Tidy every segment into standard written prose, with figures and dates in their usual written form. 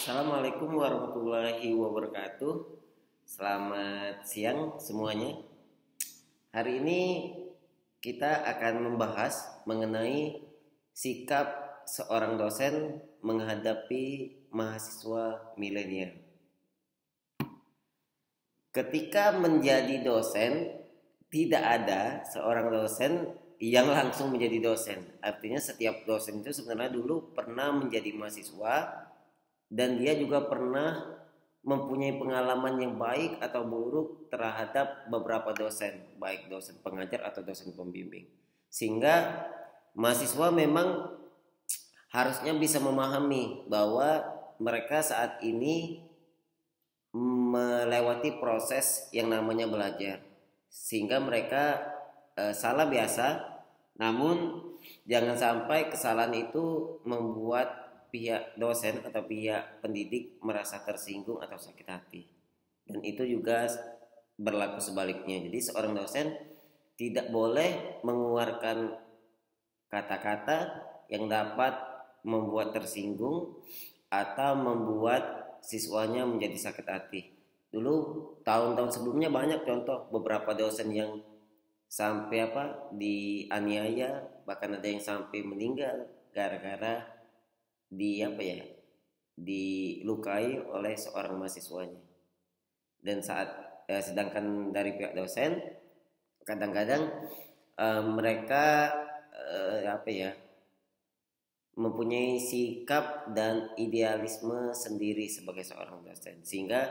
Assalamualaikum warahmatullahi wabarakatuh. Selamat siang semuanya. Hari ini kita akan membahas mengenai sikap seorang dosen menghadapi mahasiswa milenial. Ketika menjadi dosen, tidak ada seorang dosen yang langsung menjadi dosen. Artinya setiap dosen itu sebenarnya dulu pernah menjadi mahasiswa dan dia juga pernah mempunyai pengalaman yang baik atau buruk terhadap beberapa dosen, baik dosen pengajar atau dosen pembimbing. Sehingga mahasiswa memang harusnya bisa memahami bahwa mereka saat ini melewati proses yang namanya belajar, sehingga mereka salah biasa, namun jangan sampai kesalahan itu membuat pihak dosen atau pihak pendidik merasa tersinggung atau sakit hati. Dan itu juga berlaku sebaliknya. Jadi seorang dosen tidak boleh mengeluarkan kata-kata yang dapat membuat tersinggung atau membuat siswanya menjadi sakit hati. Dulu tahun-tahun sebelumnya banyak contoh beberapa dosen yang sampai dianiaya, bahkan ada yang sampai meninggal gara-gara dilukai oleh seorang mahasiswanya. Dan sedangkan dari pihak dosen kadang-kadang mereka mempunyai sikap dan idealisme sendiri sebagai seorang dosen, sehingga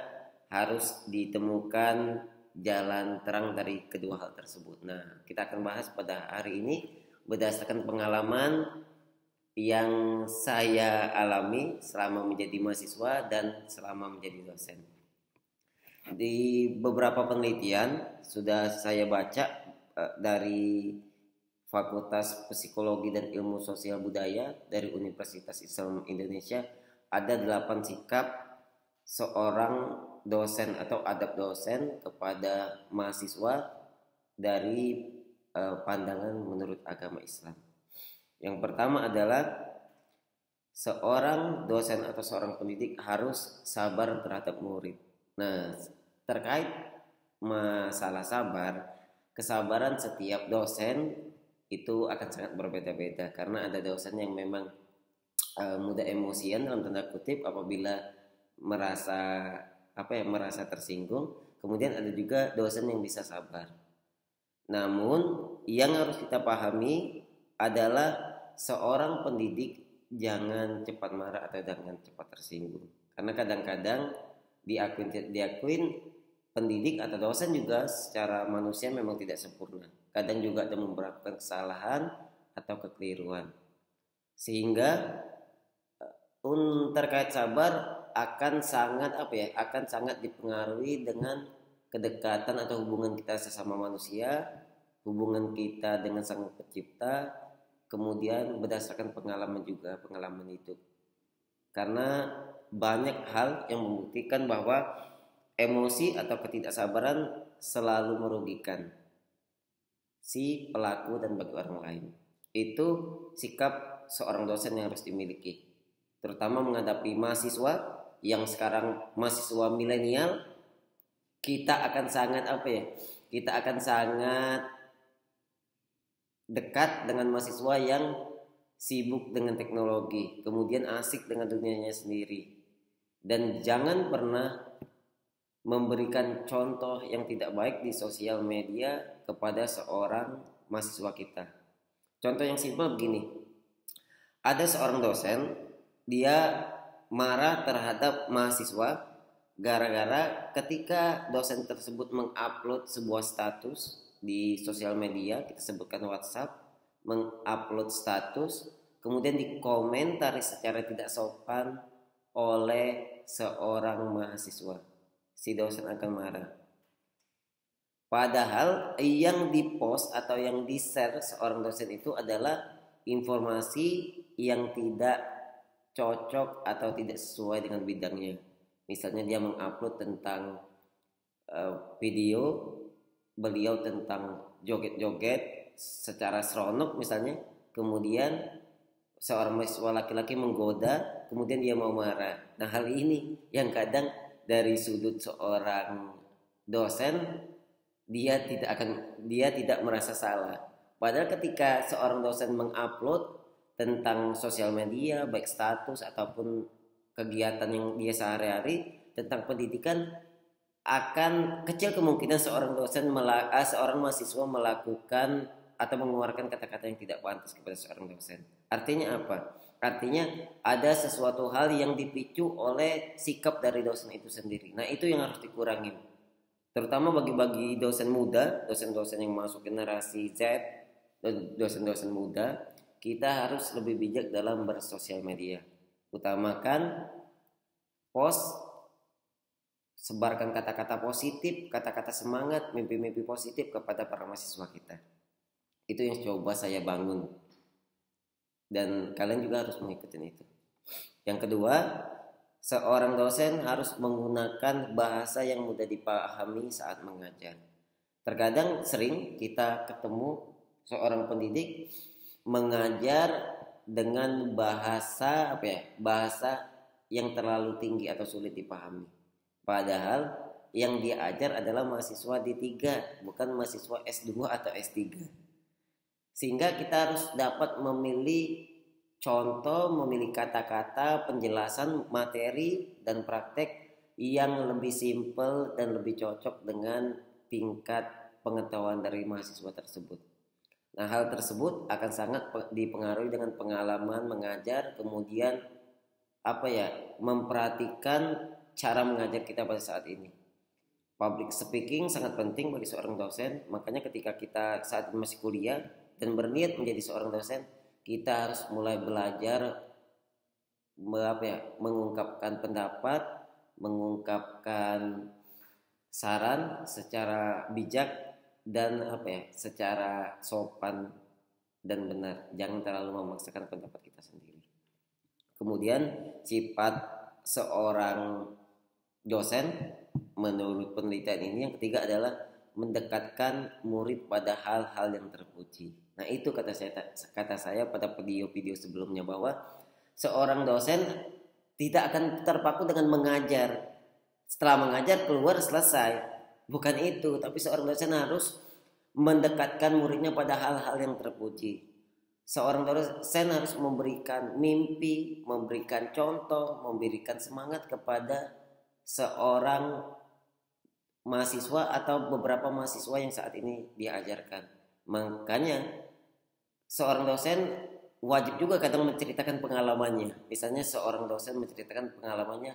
harus ditemukan jalan terang dari kedua hal tersebut. Nah, kita akan bahas pada hari ini berdasarkan pengalaman yang saya alami selama menjadi mahasiswa dan selama menjadi dosen. Di beberapa penelitian sudah saya baca dari Fakultas Psikologi dan Ilmu Sosial Budaya dari Universitas Islam Indonesia, ada 8 sikap seorang dosen atau adab dosen kepada mahasiswa dari pandangan menurut agama Islam. Yang pertama adalah seorang dosen atau seorang pendidik harus sabar terhadap murid. Nah, terkait masalah sabar, kesabaran setiap dosen itu akan sangat berbeda-beda, karena ada dosen yang memang mudah emosian dalam tanda kutip apabila merasa tersinggung. Kemudian ada juga dosen yang bisa sabar. Namun yang harus kita pahami adalah seorang pendidik jangan cepat marah atau jangan cepat tersinggung, karena kadang-kadang diakuin pendidik atau dosen juga secara manusia memang tidak sempurna. Kadang juga ada melakukan kesalahan atau kekeliruan. Sehingga terkait sabar akan sangat dipengaruhi dengan kedekatan atau hubungan kita sesama manusia, hubungan kita dengan Sang Pencipta, kemudian berdasarkan pengalaman hidup. Karena banyak hal yang membuktikan bahwa emosi atau ketidaksabaran selalu merugikan si pelaku dan bagi orang lain. Itu sikap seorang dosen yang harus dimiliki, terutama menghadapi mahasiswa yang sekarang mahasiswa milenial. Kita akan sangat dekat dengan mahasiswa yang sibuk dengan teknologi, kemudian asik dengan dunianya sendiri, dan jangan pernah memberikan contoh yang tidak baik di sosial media kepada seorang mahasiswa kita. Contoh yang simpel begini. Ada seorang dosen, dia marah terhadap mahasiswa gara-gara ketika dosen tersebut mengupload sebuah status di sosial media, kita sebutkan WhatsApp, mengupload status, kemudian dikomentari secara tidak sopan oleh seorang mahasiswa. Si dosen akan marah. Padahal yang dipost atau yang di-share seorang dosen itu adalah informasi yang tidak cocok atau tidak sesuai dengan bidangnya. Misalnya dia mengupload tentang video beliau tentang joget-joget secara seronok misalnya, kemudian seorang mahasiswa laki-laki menggoda, kemudian dia mau marah. Nah, hal ini yang kadang dari sudut seorang dosen dia tidak merasa salah. Padahal ketika seorang dosen mengupload tentang sosial media, baik status ataupun kegiatan yang dia sehari-hari tentang pendidikan, akan kecil kemungkinan seorang mahasiswa melakukan atau mengeluarkan kata-kata yang tidak pantas kepada seorang dosen. Artinya apa? Artinya ada sesuatu hal yang dipicu oleh sikap dari dosen itu sendiri. Nah, itu yang harus dikurangi. Terutama bagi dosen muda, dosen-dosen yang masuk generasi Z, dosen-dosen muda, kita harus lebih bijak dalam bersosial media. Utamakan post, sebarkan kata-kata positif, kata-kata semangat, mimpi-mimpi positif kepada para mahasiswa kita. Itu yang coba saya bangun. Dan kalian juga harus mengikuti itu. Yang kedua, seorang dosen harus menggunakan bahasa yang mudah dipahami saat mengajar. Terkadang sering kita ketemu seorang pendidik mengajar dengan bahasa bahasa yang terlalu tinggi atau sulit dipahami. Padahal yang dia ajar adalah mahasiswa D3, bukan mahasiswa S2 atau S3. Sehingga kita harus dapat memilih contoh, memilih kata-kata, penjelasan, materi, dan praktek yang lebih simpel dan lebih cocok dengan tingkat pengetahuan dari mahasiswa tersebut. Nah, hal tersebut akan sangat dipengaruhi dengan pengalaman mengajar, kemudian memperhatikan cara mengajar kita pada saat ini. Public speaking sangat penting bagi seorang dosen, makanya ketika kita saat masih kuliah dan berniat menjadi seorang dosen, kita harus mulai belajar mengungkapkan pendapat, mengungkapkan saran secara bijak dan secara sopan dan benar. Jangan terlalu memaksakan pendapat kita sendiri. Kemudian sifat seorang dosen menurut penelitian ini yang ketiga adalah mendekatkan murid pada hal-hal yang terpuji. Nah, itu kata saya pada video-video sebelumnya, bahwa seorang dosen tidak akan terpaku dengan mengajar. Setelah mengajar keluar selesai. Bukan itu, tapi seorang dosen harus mendekatkan muridnya pada hal-hal yang terpuji. Seorang dosen harus memberikan mimpi, memberikan contoh, memberikan semangat kepada seorang mahasiswa atau beberapa mahasiswa yang saat ini diajarkan. Makanya seorang dosen wajib juga kadang menceritakan pengalamannya. Misalnya seorang dosen menceritakan pengalamannya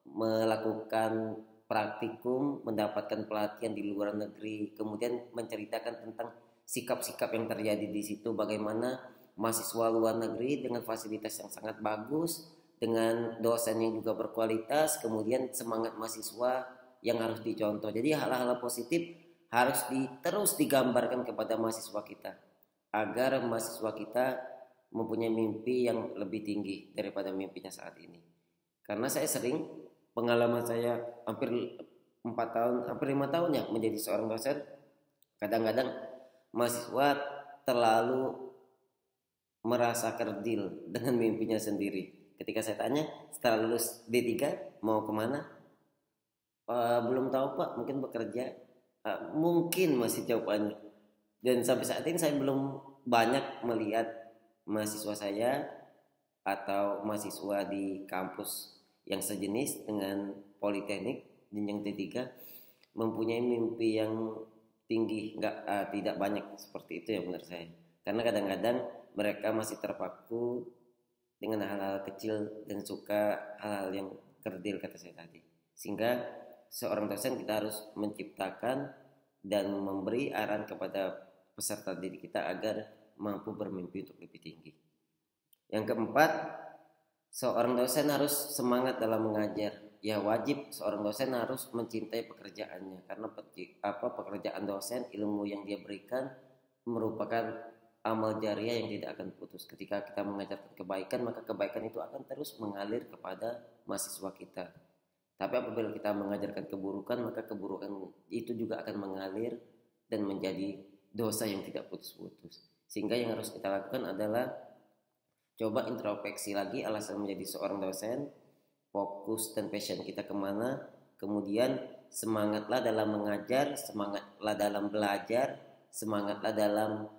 melakukan praktikum, mendapatkan pelatihan di luar negeri, kemudian menceritakan tentang sikap-sikap yang terjadi di situ, bagaimana mahasiswa luar negeri dengan fasilitas yang sangat bagus, dengan dosen yang juga berkualitas, kemudian semangat mahasiswa yang harus dicontoh. Jadi hal-hal positif harus terus digambarkan kepada mahasiswa kita, agar mahasiswa kita mempunyai mimpi yang lebih tinggi daripada mimpinya saat ini. Karena saya sering, pengalaman saya hampir 5 tahun ya menjadi seorang dosen, kadang-kadang mahasiswa terlalu merasa kerdil dengan mimpinya sendiri. Ketika saya tanya, setelah lulus D3 mau kemana? Belum tahu Pak, mungkin bekerja. Mungkin masih jawabannya. Dan sampai saat ini saya belum banyak melihat mahasiswa saya atau mahasiswa di kampus yang sejenis dengan politeknik jenjang D3 mempunyai mimpi yang tinggi. Tidak banyak seperti itu ya menurut saya. Karena kadang-kadang mereka masih terpaku dengan hal-hal kecil dan suka hal-hal yang kerdil kata saya tadi. Sehingga seorang dosen kita harus menciptakan dan memberi arahan kepada peserta didik kita agar mampu bermimpi untuk lebih tinggi. Yang keempat, seorang dosen harus semangat dalam mengajar. Ya, wajib seorang dosen harus mencintai pekerjaannya, karena pekerjaan dosen, ilmu yang dia berikan merupakan amal jariah yang tidak akan putus. Ketika kita mengajarkan kebaikan, maka kebaikan itu akan terus mengalir kepada mahasiswa kita. Tapi apabila kita mengajarkan keburukan, maka keburukan itu juga akan mengalir dan menjadi dosa yang tidak putus-putus. Sehingga yang harus kita lakukan adalah Coba introspeksi lagi alasan menjadi seorang dosen, fokus dan passion kita kemana, kemudian semangatlah dalam mengajar, semangatlah dalam belajar, semangatlah dalam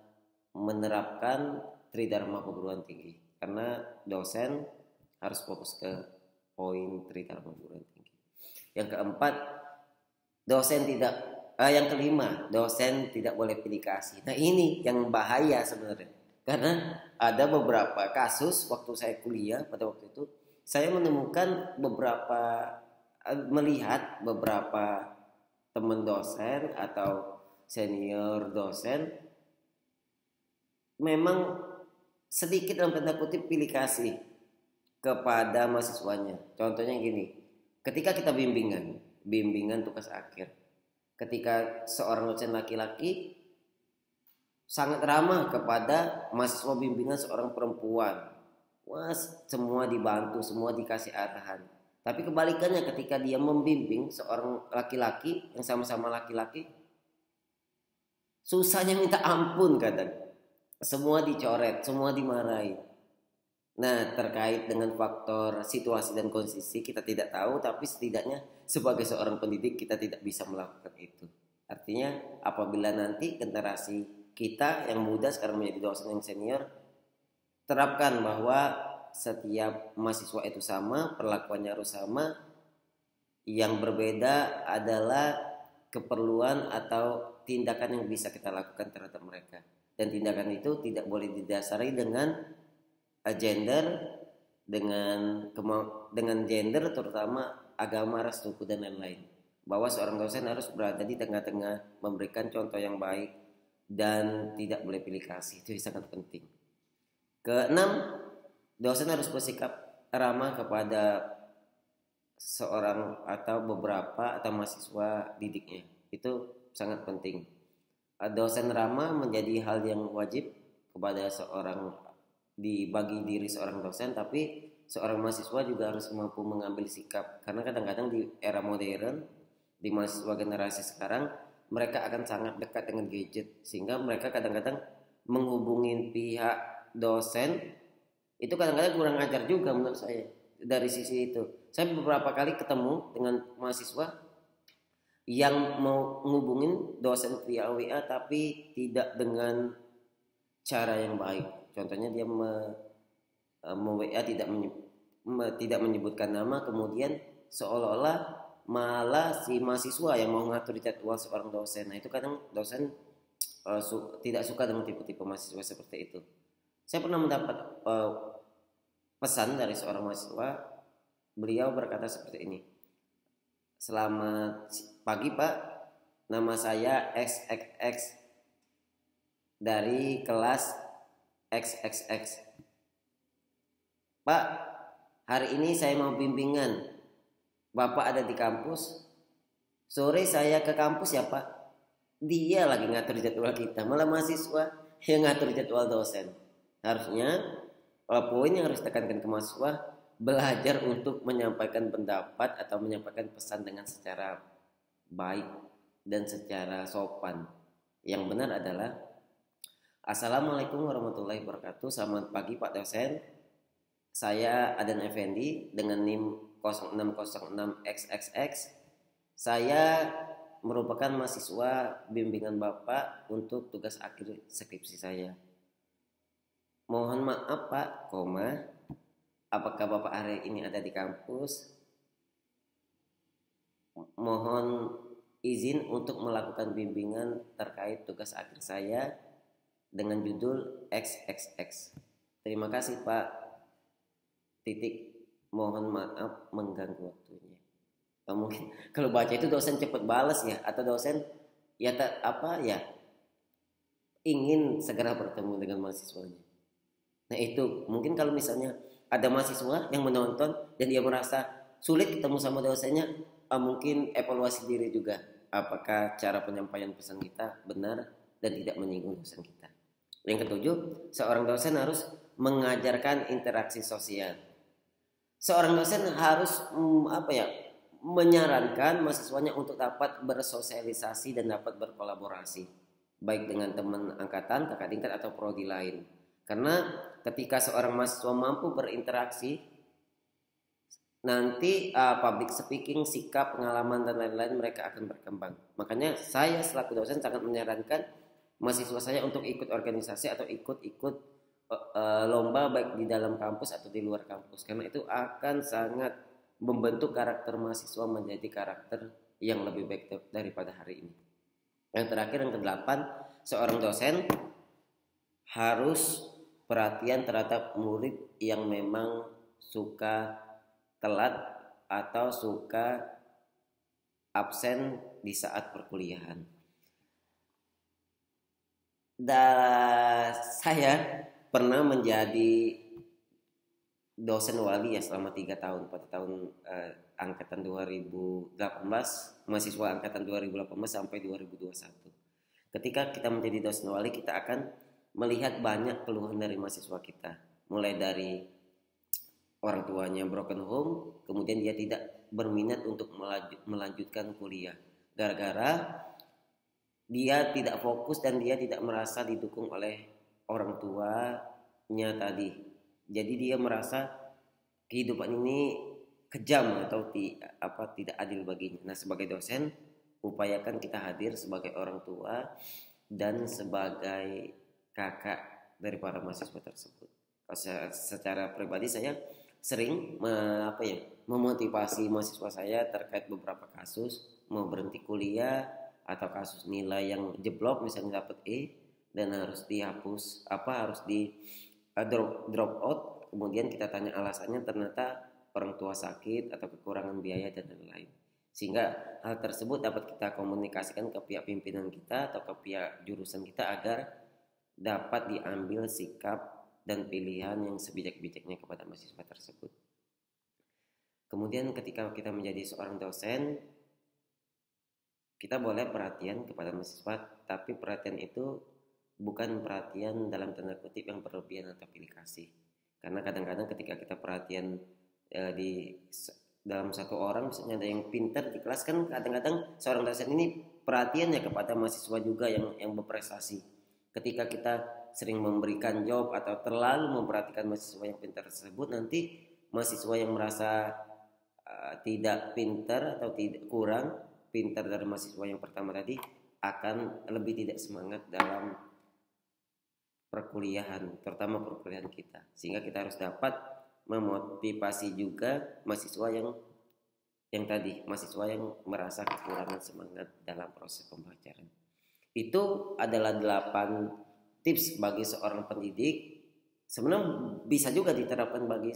menerapkan Tridharma perguruan tinggi. Karena dosen harus fokus ke poin Tridharma perguruan tinggi. Yang keempat, yang kelima, dosen tidak boleh pilih kasih. Nah ini yang bahaya sebenarnya. Karena ada beberapa kasus waktu saya kuliah pada waktu itu, saya menemukan melihat beberapa teman dosen atau senior dosen memang sedikit dalam tanda kutip pilih kasih kepada mahasiswanya. Contohnya gini, ketika kita bimbingan tugas akhir, ketika seorang dosen laki-laki sangat ramah kepada mahasiswa bimbingan seorang perempuan. Wah, semua dibantu, semua dikasih arahan. Tapi kebalikannya ketika dia membimbing seorang laki-laki yang sama-sama laki-laki, susahnya minta ampun kadang. Semua dicoret, semua dimarahi. Nah, terkait dengan faktor situasi dan kondisi kita tidak tahu, tapi setidaknya sebagai seorang pendidik kita tidak bisa melakukan itu. Artinya apabila nanti generasi kita yang muda sekarang menjadi dosen yang senior, terapkan bahwa setiap mahasiswa itu sama, perlakuannya harus sama. Yang berbeda adalah keperluan atau tindakan yang bisa kita lakukan terhadap mereka. Dan tindakan itu tidak boleh didasari dengan gender, dengan gender terutama agama, ras, suku dan lain-lain. Bahwa seorang dosen harus berada di tengah-tengah, memberikan contoh yang baik dan tidak boleh pilih kasih. Itu sangat penting. Keenam, dosen harus bersikap ramah kepada seorang atau beberapa atau mahasiswa didiknya. Itu sangat penting. Dosen ramah menjadi hal yang wajib kepada seorang dibagi diri seorang dosen, tapi seorang mahasiswa juga harus mampu mengambil sikap. Karena kadang-kadang di era modern, di mahasiswa generasi sekarang, mereka akan sangat dekat dengan gadget, sehingga mereka kadang-kadang menghubungin pihak dosen itu kadang-kadang kurang ajar juga menurut saya. Dari sisi itu, saya beberapa kali ketemu dengan mahasiswa yang mau menghubungin dosen via WA tapi tidak dengan cara yang baik. Contohnya dia WA tidak menyebutkan nama, kemudian seolah-olah malah si mahasiswa yang mau ngatur jadwal seorang dosen. Nah itu kadang dosen tidak suka dengan tipe-tipe mahasiswa seperti itu. Saya pernah mendapat pesan dari seorang mahasiswa. Beliau berkata seperti ini, "Selamat pagi Pak, nama saya XXX dari kelas XXX. Pak, hari ini saya mau bimbingan. Bapak ada di kampus. Sore saya ke kampus ya Pak." Dia lagi ngatur jadwal kita, malah mahasiswa yang ngatur jadwal dosen. Harusnya poin yang harus ditekankan ke mahasiswa, belajar untuk menyampaikan pendapat atau menyampaikan pesan dengan secara baik dan secara sopan. Yang benar adalah, "Assalamualaikum warahmatullahi wabarakatuh. Selamat pagi Pak dosen. Saya Adan Effendi dengan NIM 0606XXX. Saya merupakan mahasiswa bimbingan Bapak untuk tugas akhir skripsi saya. Mohon maaf Pak, apakah Bapak hari ini ada di kampus? Mohon izin untuk melakukan bimbingan terkait tugas akhir saya dengan judul XXX. Terima kasih Pak. Mohon maaf mengganggu waktunya." Mungkin kalau baca itu dosen cepat balas ya, atau dosen ingin segera bertemu dengan mahasiswanya. Nah itu mungkin kalau misalnya ada mahasiswa yang menonton dan dia merasa sulit ketemu sama dosennya, mungkin evaluasi diri juga, apakah cara penyampaian pesan kita benar dan tidak menyinggung dosen kita. Yang ketujuh, seorang dosen harus mengajarkan interaksi sosial. Seorang dosen harus menyarankan mahasiswanya untuk dapat bersosialisasi dan dapat berkolaborasi, baik dengan teman angkatan, kakak tingkat atau prodi lain. Karena ketika seorang mahasiswa mampu berinteraksi, nanti public speaking, sikap, pengalaman dan lain-lain mereka akan berkembang. Makanya saya selaku dosen sangat menyarankan mahasiswa saya untuk ikut organisasi atau ikut lomba baik di dalam kampus atau di luar kampus, karena itu akan sangat membentuk karakter mahasiswa menjadi karakter yang lebih baik daripada hari ini. Yang terakhir, yang kedelapan, seorang dosen harus perhatian terhadap murid yang memang suka telat atau suka absen di saat perkuliahan. Dan saya pernah menjadi dosen wali ya selama 3 tahun pada tahun angkatan 2018, mahasiswa angkatan 2018 sampai 2021. Ketika kita menjadi dosen wali, kita akan melihat banyak keluhan dari mahasiswa kita, mulai dari orang tuanya broken home, kemudian dia tidak berminat untuk melanjutkan kuliah gara-gara dia tidak fokus dan dia tidak merasa didukung oleh orang tuanya tadi. Jadi dia merasa kehidupan ini kejam atau tidak adil baginya. Nah, sebagai dosen, upayakan kita hadir sebagai orang tua dan sebagai kakak dari para mahasiswa tersebut. Secara pribadi saya sering memotivasi mahasiswa saya terkait beberapa kasus mau berhenti kuliah atau kasus nilai yang jeblok, misalnya dapat E dan harus dihapus harus di drop out, kemudian kita tanya alasannya, ternyata orang tua sakit atau kekurangan biaya dan lain-lain, sehingga hal tersebut dapat kita komunikasikan ke pihak pimpinan kita atau ke pihak jurusan kita agar dapat diambil sikap dan pilihan yang sebijak-bijaknya kepada mahasiswa tersebut. Kemudian ketika kita menjadi seorang dosen, kita boleh perhatian kepada mahasiswa, tapi perhatian itu bukan perhatian dalam tanda kutip yang berlebihan atau pilih kasih. Karena kadang-kadang ketika kita perhatian dalam satu orang, misalnya ada yang pintar di kelas, kan kadang-kadang seorang dosen ini perhatiannya kepada mahasiswa juga yang berprestasi. Ketika kita sering memberikan job atau terlalu memperhatikan mahasiswa yang pintar tersebut, nanti mahasiswa yang merasa tidak pintar atau tidak kurang pintar dari mahasiswa yang pertama tadi akan lebih tidak semangat dalam perkuliahan, terutama perkuliahan kita. Sehingga kita harus dapat memotivasi juga mahasiswa mahasiswa yang merasa kekurangan semangat dalam proses pembelajaran. Itu adalah 8 tips bagi seorang pendidik. Sebenarnya bisa juga diterapkan bagi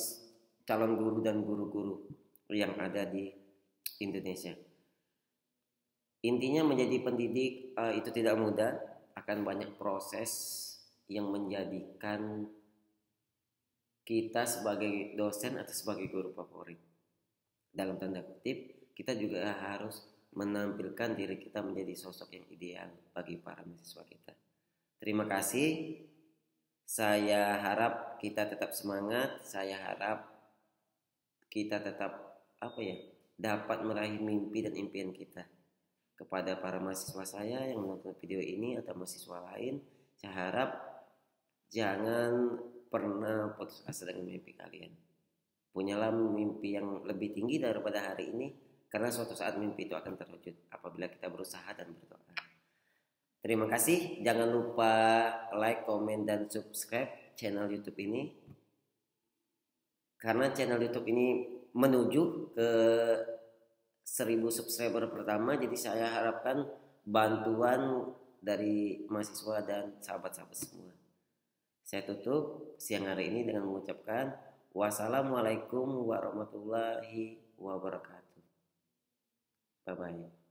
calon guru dan guru-guru yang ada di Indonesia. Intinya menjadi pendidik itu tidak mudah, akan banyak proses yang menjadikan kita sebagai dosen atau sebagai guru favorit. Dalam tanda kutip, kita juga harus menampilkan diri kita menjadi sosok yang ideal bagi para mahasiswa kita. Terima kasih. Saya harap kita tetap semangat. Saya harap kita tetap dapat meraih mimpi dan impian kita. Kepada para mahasiswa saya yang menonton video ini atau mahasiswa lain, saya harap jangan pernah putus asa dengan mimpi kalian. Punyalah mimpi yang lebih tinggi daripada hari ini, karena suatu saat mimpi itu akan terwujud apabila kita berusaha dan berdoa. Terima kasih. Jangan lupa like, komen, dan subscribe channel YouTube ini, karena channel YouTube ini menuju ke 1000 subscriber pertama. Jadi saya harapkan bantuan dari mahasiswa dan sahabat-sahabat semua. Saya tutup siang hari ini dengan mengucapkan wassalamualaikum warahmatullahi wabarakatuh. Bye bye.